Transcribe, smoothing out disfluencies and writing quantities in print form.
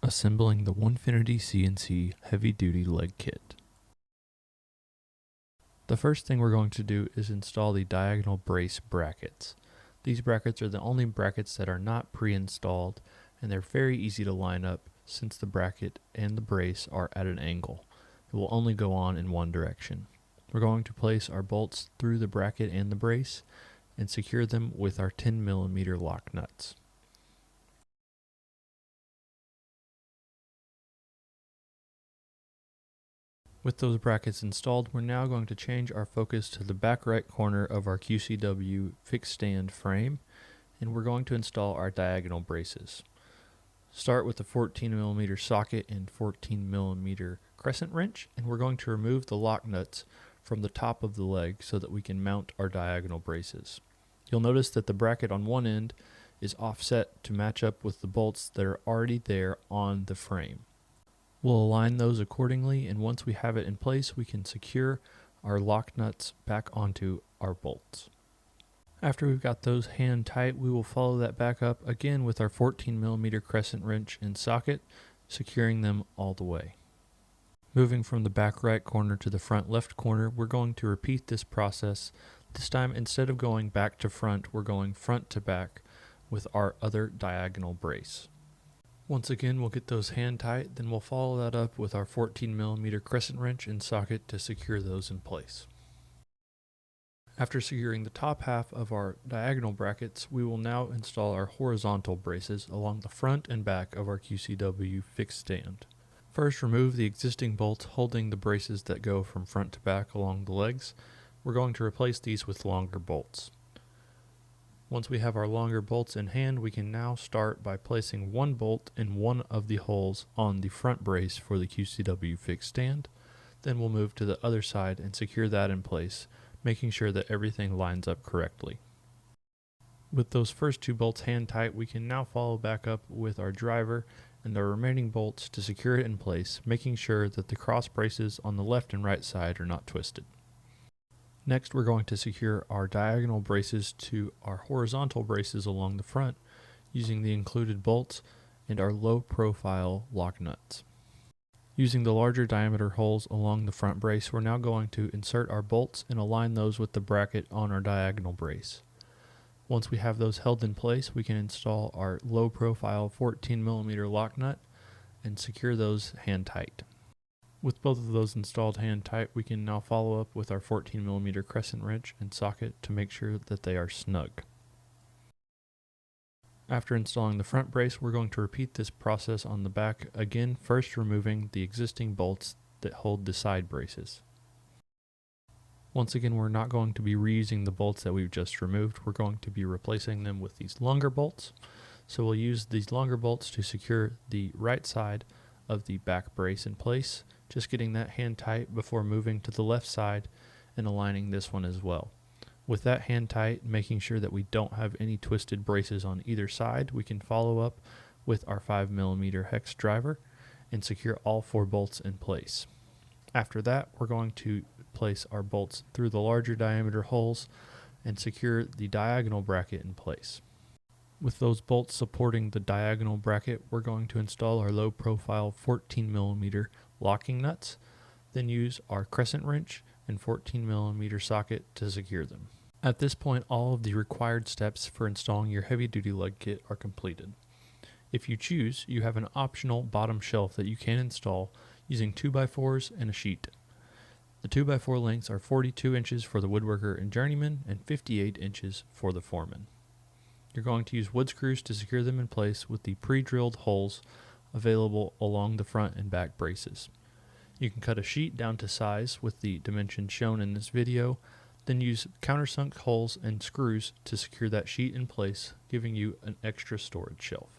Assembling the Onefinity CNC Heavy Duty Leg Kit. The first thing we're going to do is install the diagonal brace brackets. These brackets are the only brackets that are not pre-installed, and they're very easy to line up since the bracket and the brace are at an angle. It will only go on in one direction. We're going to place our bolts through the bracket and the brace and secure them with our 10mm lock nuts. With those brackets installed, we're now going to change our focus to the back right corner of our QCW fixed stand frame, and we're going to install our diagonal braces. Start with the 14mm socket and 14mm crescent wrench, and we're going to remove the lock nuts from the top of the leg so that we can mount our diagonal braces. You'll notice that the bracket on one end is offset to match up with the bolts that are already there on the frame. We'll align those accordingly, and once we have it in place, we can secure our lock nuts back onto our bolts. After we've got those hand tight, we will follow that back up again with our 14mm crescent wrench and socket, securing them all the way. Moving from the back right corner to the front left corner, we're going to repeat this process. This time, instead of going back to front, we're going front to back with our other diagonal brace. Once again, we'll get those hand tight, then we'll follow that up with our 14mm crescent wrench and socket to secure those in place. After securing the top half of our diagonal brackets, we will now install our horizontal braces along the front and back of our QCW fixed stand. First, remove the existing bolts holding the braces that go from front to back along the legs. We're going to replace these with longer bolts. Once we have our longer bolts in hand, we can now start by placing one bolt in one of the holes on the front brace for the QCW fixed stand. Then we'll move to the other side and secure that in place, making sure that everything lines up correctly. With those first two bolts hand tight, we can now follow back up with our driver and the remaining bolts to secure it in place, making sure that the cross braces on the left and right side are not twisted. Next, we're going to secure our diagonal braces to our horizontal braces along the front using the included bolts and our low profile lock nuts. Using the larger diameter holes along the front brace, we're now going to insert our bolts and align those with the bracket on our diagonal brace. Once we have those held in place, we can install our low profile 14mm lock nut and secure those hand tight. With both of those installed hand tight, we can now follow up with our 14mm crescent wrench and socket to make sure that they are snug. After installing the front brace, we're going to repeat this process on the back again, first removing the existing bolts that hold the side braces. Once again, we're not going to be reusing the bolts that we've just removed. We're going to be replacing them with these longer bolts. So we'll use these longer bolts to secure the right side of the back brace in place, just getting that hand tight before moving to the left side and aligning this one as well. With that hand tight, making sure that we don't have any twisted braces on either side, we can follow up with our 5mm hex driver and secure all four bolts in place. After that, we're going to place our bolts through the larger diameter holes and secure the diagonal bracket in place. With those bolts supporting the diagonal bracket, we're going to install our low profile 14mm locking nuts, then use our crescent wrench and 14mm socket to secure them. At this point, all of the required steps for installing your heavy duty leg kit are completed. If you choose, you have an optional bottom shelf that you can install using 2x4s and a sheet. The 2x4 lengths are 42 inches for the woodworker and journeyman and 58 inches for the foreman. You're going to use wood screws to secure them in place with the pre-drilled holes available along the front and back braces. You can cut a sheet down to size with the dimensions shown in this video, then use countersunk holes and screws to secure that sheet in place, giving you an extra storage shelf.